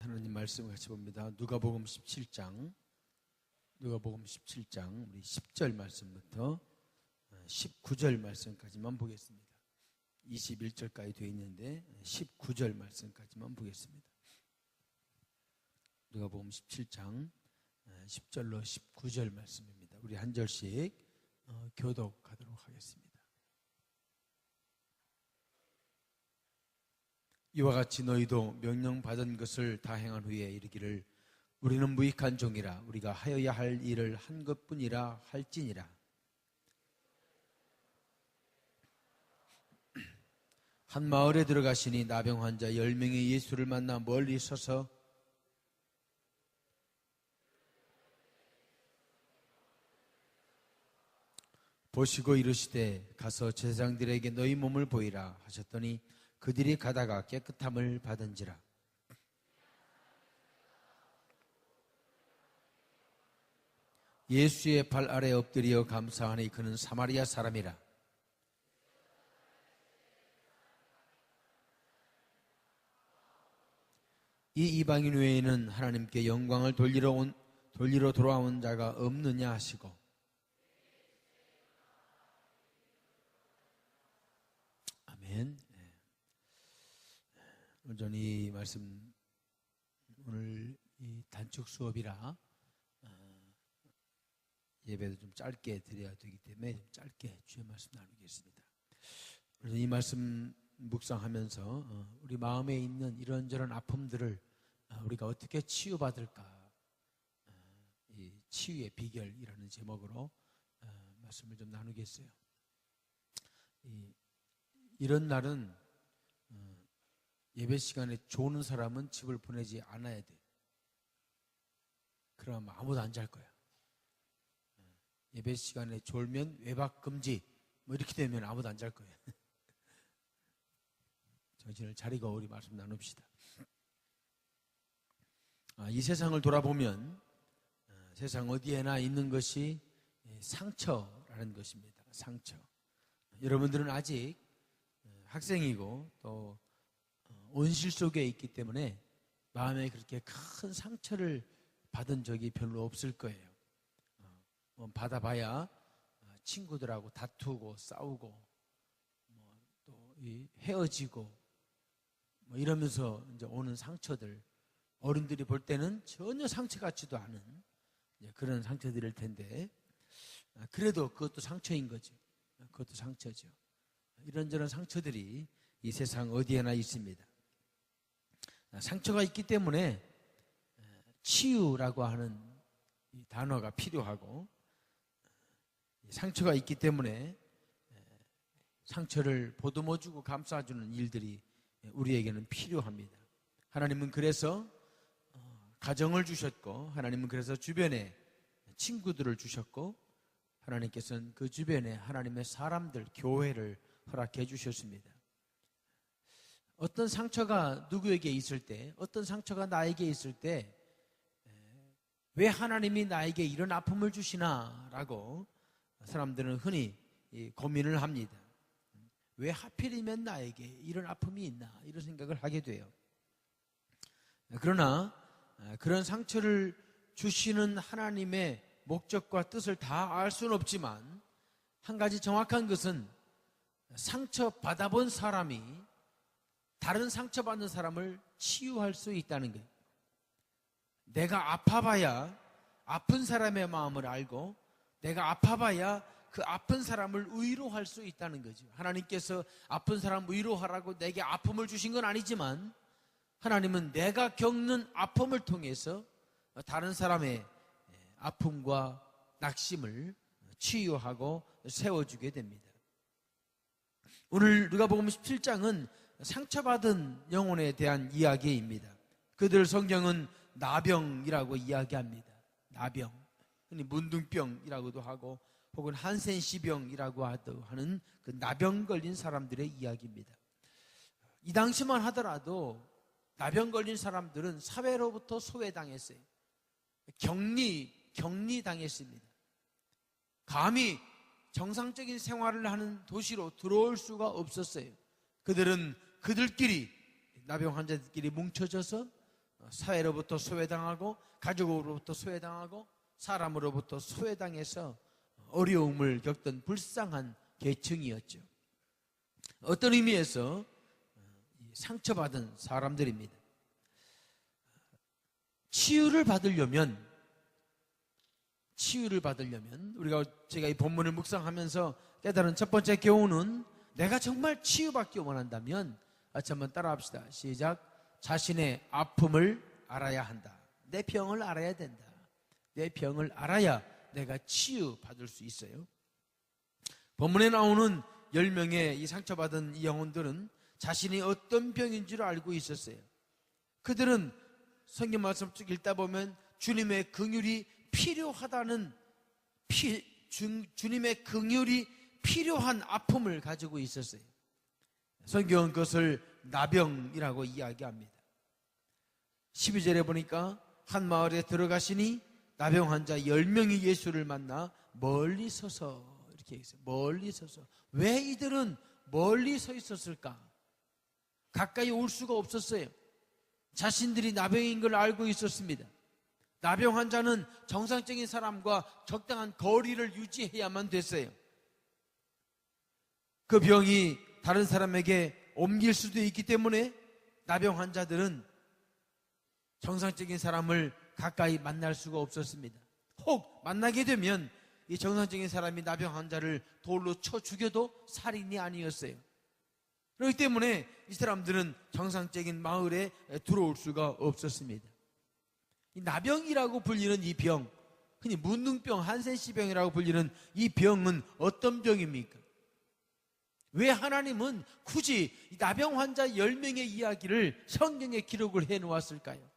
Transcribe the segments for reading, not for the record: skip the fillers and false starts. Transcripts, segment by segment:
하나님 말씀 같이 봅니다. 누가복음 17장 우리 10절 말씀부터 19절 말씀까지만 보겠습니다. 21절까지 되어 있는데 19절 말씀까지만 보겠습니다. 누가복음 17장 10절로 19절 말씀입니다. 우리 한 절씩 교독하도록 하겠습니다. 이와 같이 너희도 명령받은 것을 다 행한 후에 이르기를 우리는 무익한 종이라 우리가 하여야 할 일을 한 것뿐이라 할지니라. 한 마을에 들어가시니 나병 환자 10명이 예수를 만나 멀리 서서 보시고 이르시되 가서 제사장들에게 너희 몸을 보이라 하셨더니 그들이 가다가 깨끗함을 받은지라. 예수의 발 아래 엎드려 감사하니 그는 사마리아 사람이라. 이 이방인 외에는 하나님께 영광을 돌리러 돌아온 자가 없느냐 하시고. 아멘. 오늘 이 말씀, 오늘 이 단축 수업이라 예배도 좀 짧게 드려야 되기 때문에 좀 짧게 주의 말씀 나누겠습니다. 오늘 이 말씀 묵상하면서 우리 마음에 있는 이런저런 아픔들을 우리가 어떻게 치유받을까, 이 치유의 비결이라는 제목으로 말씀을 좀 나누겠어요. 이런 날은 예배 시간에 조는 사람은 집을 보내지 않아야 돼. 그러면 아무도 안 잘 거야. 예배 시간에 졸면 외박 금지, 뭐 이렇게 되면 아무도 안 잘 거예요. 정신을 차리고 우리 말씀 나눕시다. 이 세상을 돌아보면 세상 어디에나 있는 것이 상처라는 것입니다. 상처. 여러분들은 아직 학생이고 또 온실 속에 있기 때문에 마음에 그렇게 큰 상처를 받은 적이 별로 없을 거예요. 받아봐야 친구들하고 다투고 싸우고 또 헤어지고 이러면서 이제 오는 상처들, 어른들이 볼 때는 전혀 상처 같지도 않은 그런 상처들일 텐데, 그래도 그것도 상처인 거죠. 그것도 상처죠. 이런저런 상처들이 이 세상 어디에나 있습니다. 상처가 있기 때문에 치유라고 하는 이 단어가 필요하고, 상처가 있기 때문에 상처를 보듬어주고 감싸주는 일들이 우리에게는 필요합니다. 하나님은 그래서 가정을 주셨고, 하나님은 그래서 주변에 친구들을 주셨고, 하나님께서는 그 주변에 하나님의 사람들, 교회를 허락해 주셨습니다. 어떤 상처가 누구에게 있을 때, 어떤 상처가 나에게 있을 때 왜 하나님이 나에게 이런 아픔을 주시나 라고 사람들은 흔히 고민을 합니다. 왜 하필이면 나에게 이런 아픔이 있나, 이런 생각을 하게 돼요. 그러나 그런 상처를 주시는 하나님의 목적과 뜻을 다 알 수는 없지만, 한 가지 정확한 것은 상처 받아본 사람이 다른 상처받는 사람을 치유할 수 있다는 거예요. 내가 아파봐야 아픈 사람의 마음을 알고, 내가 아파봐야 그 아픈 사람을 위로할 수 있다는 거죠. 하나님께서 아픈 사람 위로하라고 내게 아픔을 주신 건 아니지만, 하나님은 내가 겪는 아픔을 통해서 다른 사람의 아픔과 낙심을 치유하고 세워주게 됩니다. 오늘 누가복음 17장은 상처받은 영혼에 대한 이야기입니다. 그들 성경은 나병이라고 이야기합니다. 나병, 흔히 문둥병이라고도 하고 혹은 한센시병이라고 하는 그 나병 걸린 사람들의 이야기입니다. 이 당시만 하더라도 나병 걸린 사람들은 사회로부터 소외당했어요. 격리당했습니다. 감히 정상적인 생활을 하는 도시로 들어올 수가 없었어요. 그들은 그들끼리, 나병 환자들끼리 뭉쳐져서 사회로부터 소외당하고 가족으로부터 소외당하고 사람으로부터 소외당해서 어려움을 겪던 불쌍한 계층이었죠. 어떤 의미에서 상처받은 사람들입니다. 치유를 받으려면 우리가 제가 이 본문을 묵상하면서 깨달은 첫 번째 교훈은 내가 정말 치유받기 원한다면 같이 한번 따라합시다. 시작. 자신의 아픔을 알아야 한다. 내 병을 알아야 된다. 내 병을 알아야 내가 치유받을 수 있어요. 본문에 나오는 10명의 이 상처받은 이 영혼들은 자신이 어떤 병인 줄 알고 있었어요. 그들은 성경 말씀 쭉 읽다 보면 주님의 긍휼이 필요하다는 주님의 긍휼이 필요한 아픔을 가지고 있었어요. 성경은 그것을 나병이라고 이야기합니다. 12절에 보니까 한 마을에 들어가시니 나병 환자 10명이 예수를 만나 멀리 서서 이렇게 있어요. 멀리 서서. 왜 이들은 멀리 서 있었을까? 가까이 올 수가 없었어요. 자신들이 나병인 걸 알고 있었습니다. 나병 환자는 정상적인 사람과 적당한 거리를 유지해야만 됐어요. 그 병이 다른 사람에게 옮길 수도 있기 때문에 나병 환자들은 정상적인 사람을 가까이 만날 수가 없었습니다. 혹 만나게 되면 이 정상적인 사람이 나병 환자를 돌로 쳐 죽여도 살인이 아니었어요. 그렇기 때문에 이 사람들은 정상적인 마을에 들어올 수가 없었습니다. 이 나병이라고 불리는 이 병, 흔히 문둥병, 한센시병이라고 불리는 이 병은 어떤 병입니까? 왜 하나님은 굳이 이 나병 환자 10명의 이야기를 성경에 기록을 해놓았을까요?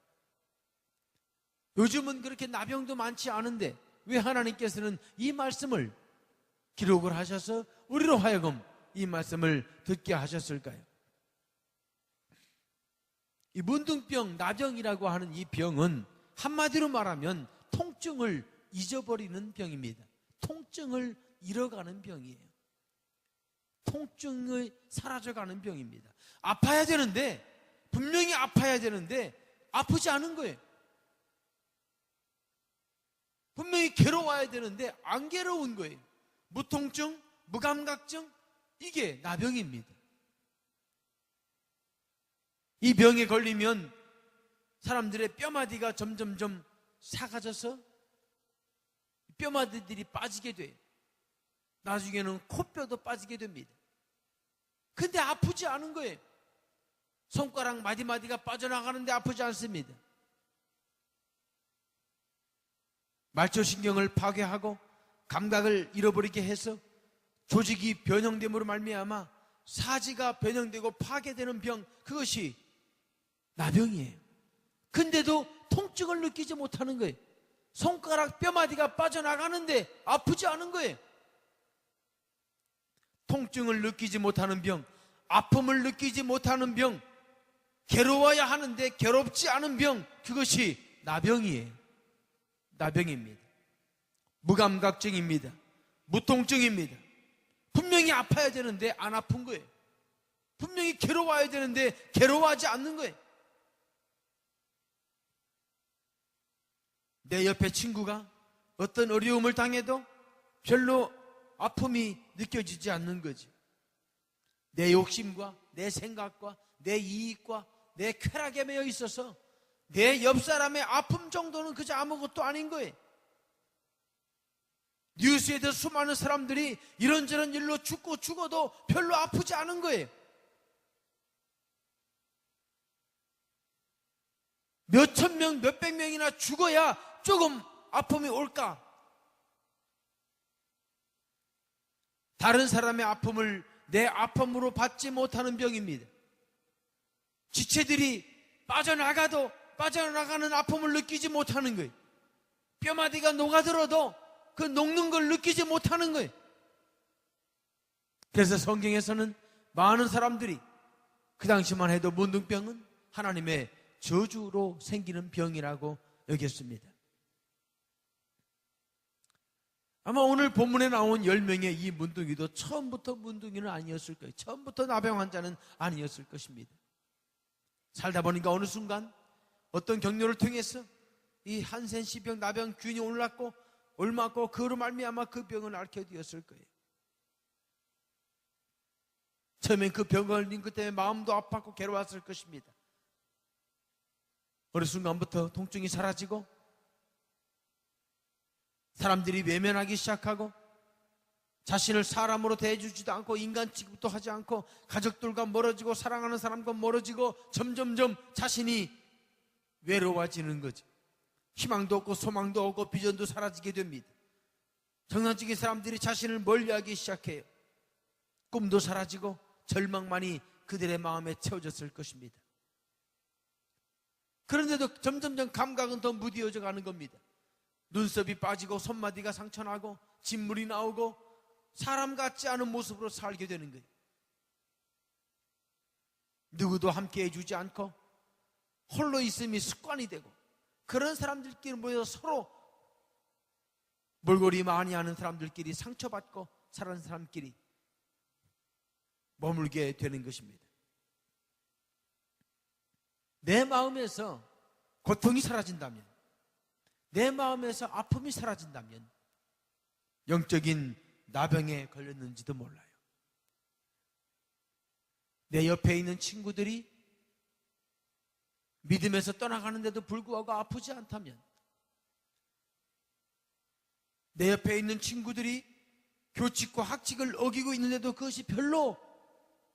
요즘은 그렇게 나병도 많지 않은데 왜 하나님께서는 이 말씀을 기록을 하셔서 우리로 하여금 이 말씀을 듣게 하셨을까요? 이 문둥병, 나병이라고 하는 이 병은 한마디로 말하면 통증을 잊어버리는 병입니다. 통증을 잃어가는 병이에요. 통증이 사라져가는 병입니다. 아파야 되는데, 분명히 아파야 되는데 아프지 않은 거예요. 분명히 괴로워야 되는데 안 괴로운 거예요. 무통증, 무감각증, 이게 나병입니다. 이 병에 걸리면 사람들의 뼈마디가 점점점 삭아져서 뼈마디들이 빠지게 돼요. 나중에는 코뼈도 빠지게 됩니다. 근데 아프지 않은 거예요. 손가락 마디마디가 빠져나가는데 아프지 않습니다. 말초신경을 파괴하고 감각을 잃어버리게 해서 조직이 변형됨으로 말미암아 사지가 변형되고 파괴되는 병, 그것이 나병이에요. 근데도 통증을 느끼지 못하는 거예요. 손가락 뼈마디가 빠져나가는데 아프지 않은 거예요. 통증을 느끼지 못하는 병, 아픔을 느끼지 못하는 병, 괴로워야 하는데 괴롭지 않은 병, 그것이 나병이에요. 나병입니다. 무감각증입니다. 무통증입니다. 분명히 아파야 되는데 안 아픈 거예요. 분명히 괴로워야 되는데 괴로워하지 않는 거예요. 내 옆에 친구가 어떤 어려움을 당해도 별로 아픔이 느껴지지 않는 거지. 내 욕심과 내 생각과 내 이익과 내 쾌락에 매여 있어서 내 옆 사람의 아픔 정도는 그저 아무것도 아닌 거예요. 뉴스에도 수많은 사람들이 이런저런 일로 죽고 죽어도 별로 아프지 않은 거예요. 몇천 명, 몇백 명이나 죽어야 조금 아픔이 올까? 다른 사람의 아픔을 내 아픔으로 받지 못하는 병입니다. 지체들이 빠져나가도 빠져나가는 아픔을 느끼지 못하는 거예요. 뼈마디가 녹아들어도 그 녹는 걸 느끼지 못하는 거예요. 그래서 성경에서는 많은 사람들이 그 당시만 해도 문둥병은 하나님의 저주로 생기는 병이라고 여겼습니다. 아마 오늘 본문에 나온 10명의 이 문둥이도 처음부터 문둥이는 아니었을 거예요. 처음부터 나병 환자는 아니었을 것입니다. 살다 보니까 어느 순간 어떤 경로를 통해서 이 한센시병, 나병 균이 올랐고 옮았고 그로 말미암아 그 병을 앓게 되었을 거예요. 처음엔 그 병 걸린 것 때문에 마음도 아팠고 괴로웠을 것입니다. 어느 순간부터 통증이 사라지고 사람들이 외면하기 시작하고 자신을 사람으로 대해주지도 않고 인간 취급도 하지 않고 가족들과 멀어지고 사랑하는 사람과 멀어지고 점점점 자신이 외로워지는 거죠. 희망도 없고 소망도 없고 비전도 사라지게 됩니다. 정상적인 사람들이 자신을 멀리하기 시작해요. 꿈도 사라지고 절망만이 그들의 마음에 채워졌을 것입니다. 그런데도 점점점 감각은 더 무뎌져 가는 겁니다. 눈썹이 빠지고 손마디가 상처나고 진물이 나오고 사람 같지 않은 모습으로 살게 되는 거예요. 누구도 함께 해주지 않고 홀로 있음이 습관이 되고 그런 사람들끼리 모여서 서로 몰골이 많이 하는 사람들끼리 상처받고 사는 사람끼리 머물게 되는 것입니다. 내 마음에서 고통이 사라진다면, 내 마음에서 아픔이 사라진다면 영적인 나병에 걸렸는지도 몰라요. 내 옆에 있는 친구들이 믿음에서 떠나가는데도 불구하고 아프지 않다면, 내 옆에 있는 친구들이 교칙과 학칙을 어기고 있는데도 그것이 별로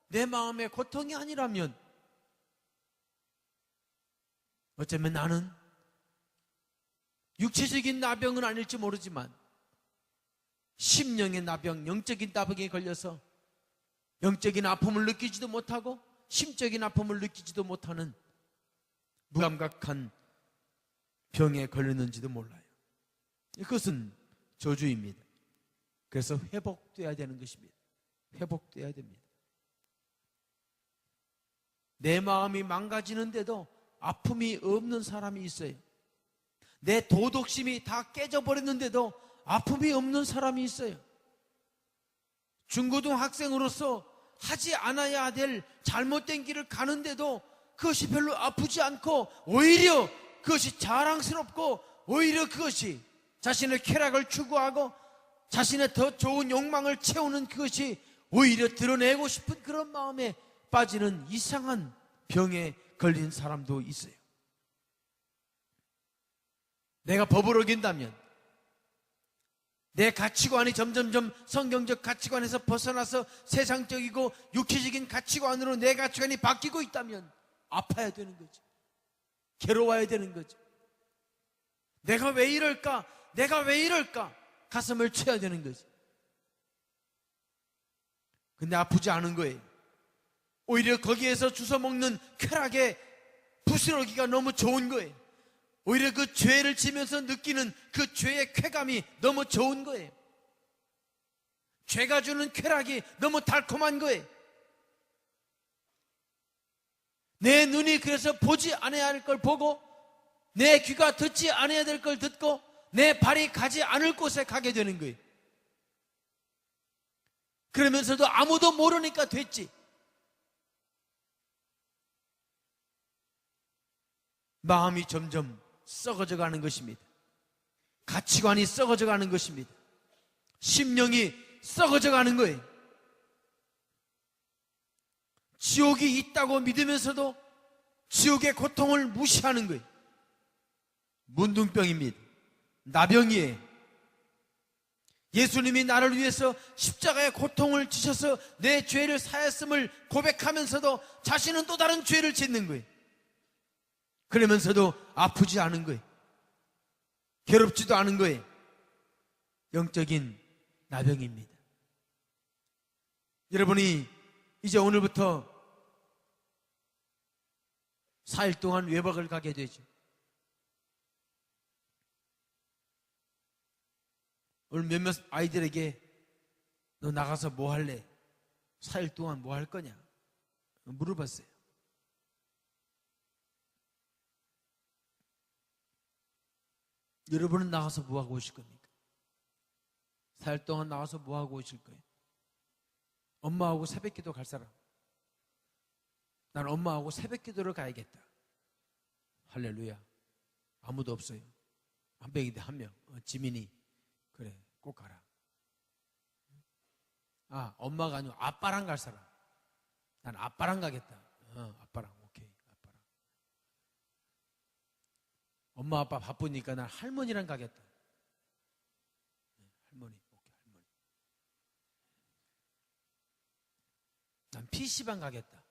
내 마음의 고통이 아니라면 어쩌면 나는 육체적인 나병은 아닐지 모르지만 심령의 나병, 영적인 나병에 걸려서 영적인 아픔을 느끼지도 못하고 심적인 아픔을 느끼지도 못하는 무감각한 병에 걸렸는지도 몰라요. 그것은 저주입니다. 그래서 회복돼야 되는 것입니다. 회복돼야 됩니다. 내 마음이 망가지는데도 아픔이 없는 사람이 있어요. 내 도덕심이 다 깨져버렸는데도 아픔이 없는 사람이 있어요. 중고등학생으로서 하지 않아야 될 잘못된 길을 가는데도 그것이 별로 아프지 않고 오히려 그것이 자랑스럽고 오히려 그것이 자신의 쾌락을 추구하고 자신의 더 좋은 욕망을 채우는 그것이 오히려 드러내고 싶은 그런 마음에 빠지는 이상한 병에 걸린 사람도 있어요. 내가 법을 어긴다면 내 가치관이 점점점 성경적 가치관에서 벗어나서 세상적이고 육체적인 가치관으로 내 가치관이 바뀌고 있다면 아파야 되는 거죠. 괴로워야 되는 거죠. 내가 왜 이럴까? 내가 왜 이럴까? 가슴을 쳐야 되는 거죠. 근데 아프지 않은 거예요. 오히려 거기에서 주워먹는 쾌락의 부스러기가 너무 좋은 거예요. 오히려 그 죄를 지면서 느끼는 그 죄의 쾌감이 너무 좋은 거예요. 죄가 주는 쾌락이 너무 달콤한 거예요. 내 눈이 그래서 보지 않아야 할 걸 보고 내 귀가 듣지 않아야 될 걸 듣고 내 발이 가지 않을 곳에 가게 되는 거예요. 그러면서도 아무도 모르니까 됐지. 마음이 점점 썩어져 가는 것입니다. 가치관이 썩어져 가는 것입니다. 심령이 썩어져 가는 거예요. 지옥이 있다고 믿으면서도 지옥의 고통을 무시하는 거예요. 문둥병입니다. 나병이에요. 예수님이 나를 위해서 십자가의 고통을 지셔서 내 죄를 사했음을 고백하면서도 자신은 또 다른 죄를 짓는 거예요. 그러면서도 아프지 않은 거예요. 괴롭지도 않은 거예요. 영적인 나병입니다. 여러분이 이제 오늘부터 4일 동안 외박을 가게 되죠. 오늘 몇몇 아이들에게 너 나가서 뭐 할래? 4일 동안 뭐 할 거냐? 물어봤어요. 여러분은 나가서 뭐 하고 오실 겁니까? 4일 동안 나가서 뭐 하고 오실 거예요? 엄마하고 새벽기도 갈 사람? 난 엄마하고 새벽기도를 가야겠다. 할렐루야. 아무도 없어요. 한 명인데 한 명. 지민이. 그래, 꼭 가라. 아, 엄마가 아니고 아빠랑 갈 사람. 난 아빠랑 가겠다. 아빠랑. 오케이, 아빠랑. 엄마 아빠 바쁘니까 난 할머니랑 가겠다. 할머니. 오케이, 할머니. 난 PC방 가겠다.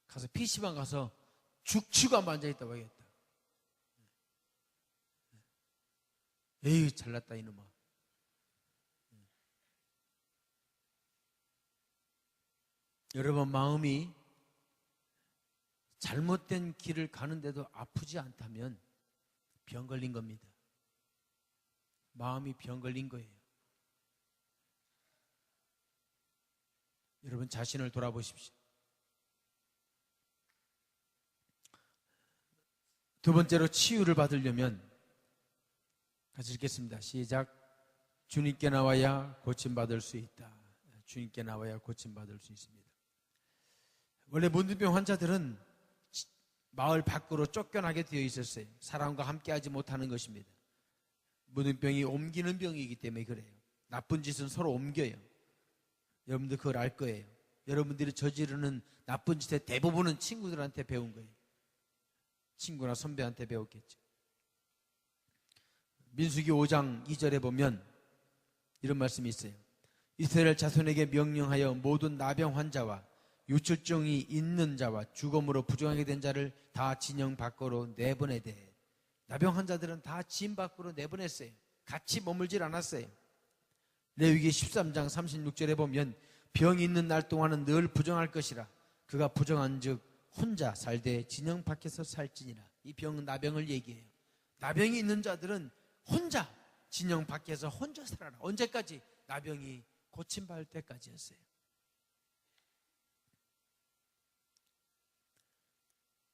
가서 PC방 가서 죽치고 한번 앉아있다고 하겠다. 에이, 잘났다 이놈아. 여러분, 마음이 잘못된 길을 가는데도 아프지 않다면 병 걸린 겁니다. 마음이 병 걸린 거예요. 여러분, 자신을 돌아보십시오. 두 번째로, 치유를 받으려면 같이 읽겠습니다. 시작. 주님께 나와야 고침받을 수 있다. 주님께 나와야 고침받을 수 있습니다. 원래 문둥병 환자들은 마을 밖으로 쫓겨나게 되어 있었어요. 사람과 함께하지 못하는 것입니다. 문둥병이 옮기는 병이기 때문에 그래요. 나쁜 짓은 서로 옮겨요. 여러분들 그걸 알 거예요. 여러분들이 저지르는 나쁜 짓의 대부분은 친구들한테 배운 거예요. 친구나 선배한테 배웠겠죠. 민수기 5장 2절에 보면 이런 말씀이 있어요. 이스라엘 자손에게 명령하여 모든 나병 환자와 유출증이 있는 자와 죽음으로 부정하게 된 자를 다 진영 밖으로 내보내되. 나병 환자들은 다 진 밖으로 내보냈어요. 같이 머물질 않았어요. 레위기 13장 36절에 보면 병이 있는 날 동안은 늘 부정할 것이라. 그가 부정한 즉 혼자 살되 진영 밖에서 살지니라. 이 병은 나병을 얘기해요. 나병이 있는 자들은 혼자 진영 밖에서 혼자 살아라. 언제까지? 나병이 고침받을 때까지였어요.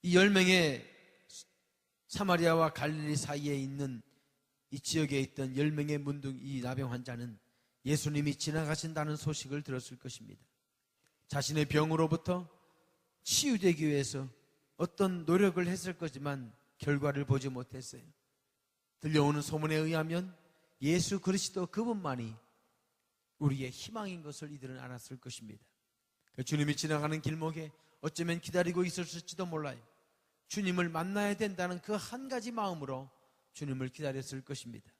이 10명의 사마리아와 갈릴리 사이에 있는 이 지역에 있던 10명의 이 나병 환자는 예수님이 지나가신다는 소식을 들었을 것입니다. 자신의 병으로부터 치유되기 위해서 어떤 노력을 했을 거지만 결과를 보지 못했어요. 들려오는 소문에 의하면 예수 그리스도 그분만이 우리의 희망인 것을 이들은 알았을 것입니다. 주님이 지나가는 길목에 어쩌면 기다리고 있었을지도 몰라요. 주님을 만나야 된다는 그 한 가지 마음으로 주님을 기다렸을 것입니다.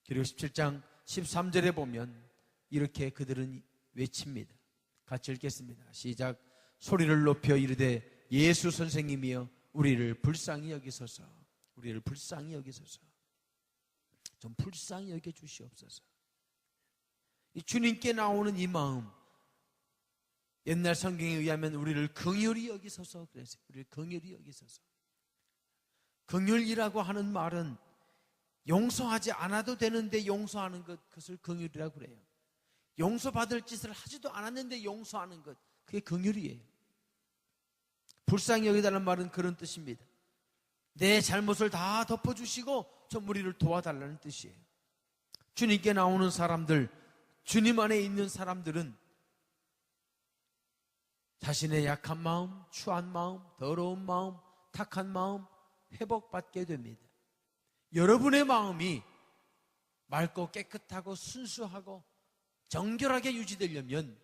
그리고 17장 13절에 보면 이렇게 그들은 외칩니다. 같이 읽겠습니다. 시작. 소리를 높여 이르되 예수 선생님이여 우리를 불쌍히 여기소서. 우리를 불쌍히 여기소서. 좀 불쌍히 여겨 주시옵소서. 이 주님께 나오는 이 마음, 옛날 성경에 의하면 우리를 긍휼히 여기소서 그랬어요. 우리를 긍휼히 여기소서. 긍휼이라고 하는 말은 용서하지 않아도 되는데 용서하는 그것을 긍휼이라고 그래요. 용서받을 짓을 하지도 않았는데 용서하는 것, 그게 긍휼이에요. 불쌍히 여기달라는 말은 그런 뜻입니다. 내 잘못을 다 덮어주시고 좀 우리를 도와달라는 뜻이에요. 주님께 나오는 사람들, 주님 안에 있는 사람들은 자신의 약한 마음, 추한 마음, 더러운 마음, 탁한 마음 회복받게 됩니다. 여러분의 마음이 맑고 깨끗하고 순수하고 정결하게 유지되려면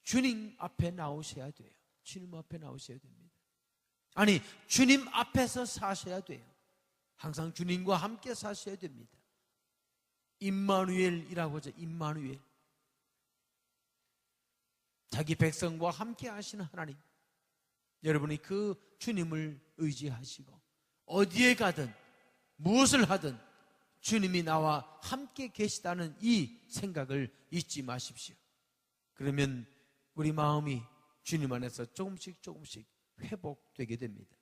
주님 앞에 나오셔야 돼요. 주님 앞에 나오셔야 됩니다. 아니, 주님 앞에서 사셔야 돼요. 항상 주님과 함께 사셔야 됩니다. 임마누엘이라고 하죠. 임마누엘. 자기 백성과 함께 하시는 하나님. 여러분이 그 주님을 의지하시고 어디에 가든 무엇을 하든 주님이 나와 함께 계시다는 이 생각을 잊지 마십시오. 그러면 우리 마음이 주님 안에서 조금씩 회복되게 됩니다.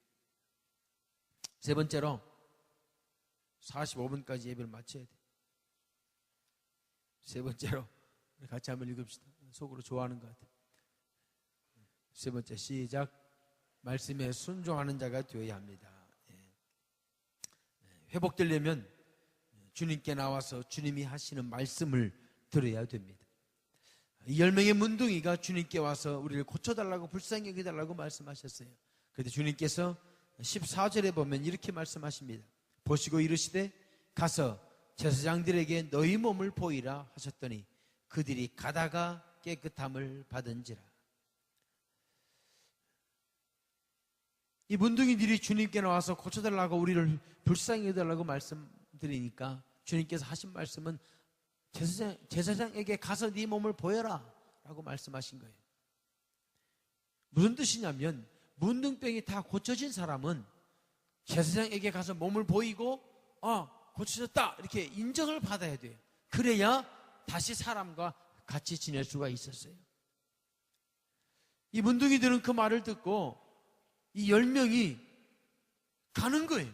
세 번째로 45분까지 예배를 마쳐야 돼요. 세 번째로 같이 한번 읽읍시다. 속으로 좋아하는 것 같아요. 세 번째 시작. 말씀에 순종하는 자가 되어야 합니다. 회복되려면 주님께 나와서 주님이 하시는 말씀을 들어야 됩니다. 이 10명의 문둥이가 주님께 와서 우리를 고쳐달라고 불쌍히 여겨달라고 말씀하셨어요. 그런데 주님께서 14절에 보면 이렇게 말씀하십니다. 보시고 이르시되 가서 제사장들에게 너희 몸을 보이라 하셨더니 그들이 가다가 깨끗함을 받은지라. 이 문둥이들이 주님께 나와서 고쳐달라고 우리를 불쌍히 여겨달라고 말씀드리니까 주님께서 하신 말씀은 제사장에게 가서 네 몸을 보여라 라고 말씀하신 거예요. 무슨 뜻이냐면 문둥병이 다 고쳐진 사람은 제사장에게 가서 몸을 보이고 고쳐졌다 이렇게 인정을 받아야 돼요. 그래야 다시 사람과 같이 지낼 수가 있었어요. 이 문둥이들은 그 말을 듣고 이 10명이 가는 거예요.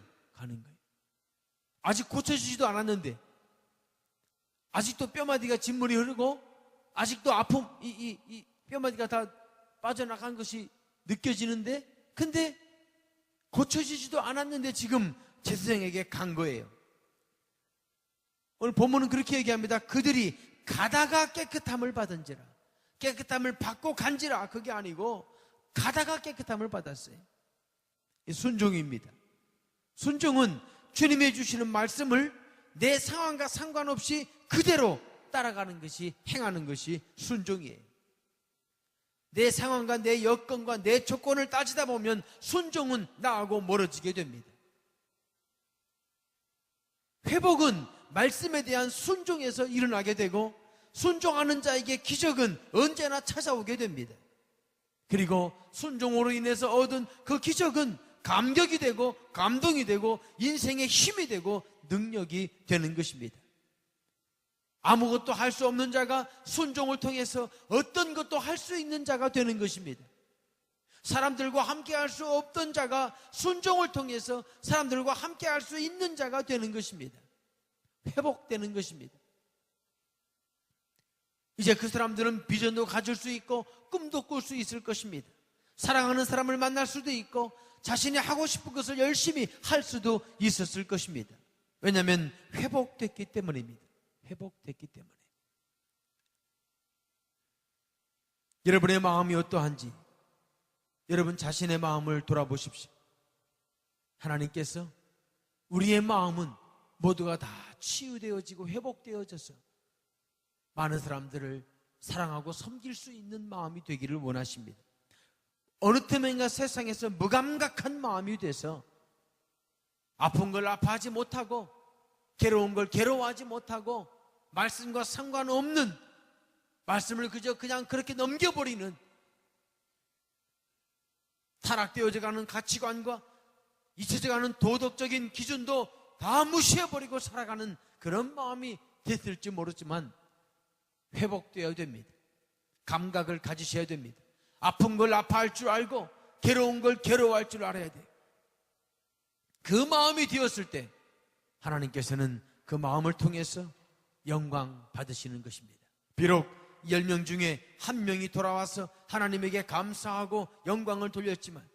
아직 고쳐지지도 않았는데, 아직도 뼈마디가 진물이 흐르고, 아직도 아픔, 이 뼈마디가 다 빠져나간 것이 느껴지는데, 근데 고쳐지지도 않았는데 지금 제사장에게 간 거예요. 오늘 본문은 그렇게 얘기합니다. 그들이 가다가 깨끗함을 받은지라. 깨끗함을 받고 간지라. 그게 아니고 가다가 깨끗함을 받았어요. 순종입니다. 순종은 주님이 주시는 말씀을 내 상황과 상관없이 그대로 따라가는 것이, 행하는 것이 순종이에요. 내 상황과 내 여건과 내 조건을 따지다 보면 순종은 나하고 멀어지게 됩니다. 회복은 말씀에 대한 순종에서 일어나게 되고, 순종하는 자에게 기적은 언제나 찾아오게 됩니다. 그리고 순종으로 인해서 얻은 그 기적은 감격이 되고 감동이 되고 인생의 힘이 되고 능력이 되는 것입니다. 아무것도 할 수 없는 자가 순종을 통해서 어떤 것도 할 수 있는 자가 되는 것입니다. 사람들과 함께 할 수 없던 자가 순종을 통해서 사람들과 함께 할 수 있는 자가 되는 것입니다. 회복되는 것입니다. 이제 그 사람들은 비전도 가질 수 있고 꿈도 꿀 수 있을 것입니다. 사랑하는 사람을 만날 수도 있고 자신이 하고 싶은 것을 열심히 할 수도 있었을 것입니다. 왜냐하면 회복됐기 때문입니다. 회복됐기 때문에. 여러분의 마음이 어떠한지 여러분 자신의 마음을 돌아보십시오. 하나님께서 우리의 마음은 모두가 다 치유되어지고 회복되어져서 많은 사람들을 사랑하고 섬길 수 있는 마음이 되기를 원하십니다. 어느 틈엔가 세상에서 무감각한 마음이 돼서 아픈 걸 아파하지 못하고 괴로운 걸 괴로워하지 못하고 말씀과 상관없는 말씀을 그냥 그렇게 넘겨버리는 타락되어져가는 가치관과 잊혀져가는 도덕적인 기준도 다 무시해버리고 살아가는 그런 마음이 됐을지 모르지만 회복되어야 됩니다. 감각을 가지셔야 됩니다. 아픈 걸 아파할 줄 알고 괴로운 걸 괴로워할 줄 알아야 돼요. 그 마음이 되었을 때 하나님께서는 그 마음을 통해서 영광 받으시는 것입니다. 비록 10명 중에 한 명이 돌아와서 하나님에게 감사하고 영광을 돌렸지만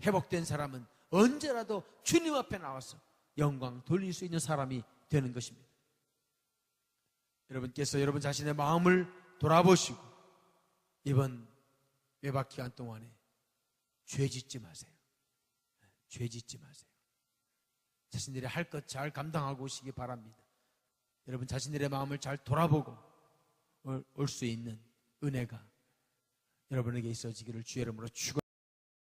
회복된 사람은 언제라도 주님 앞에 나와서 영광 돌릴 수 있는 사람이 되는 것입니다. 여러분께서 여러분 자신의 마음을 돌아보시고 이번 외박 기간 동안에 죄 짓지 마세요. 죄 짓지 마세요. 자신들이 할 것 잘 감당하고 오시기 바랍니다. 여러분 자신들의 마음을 잘 돌아보고 올 수 있는 은혜가 여러분에게 있어지기를 주의 이름으로 축원합니다.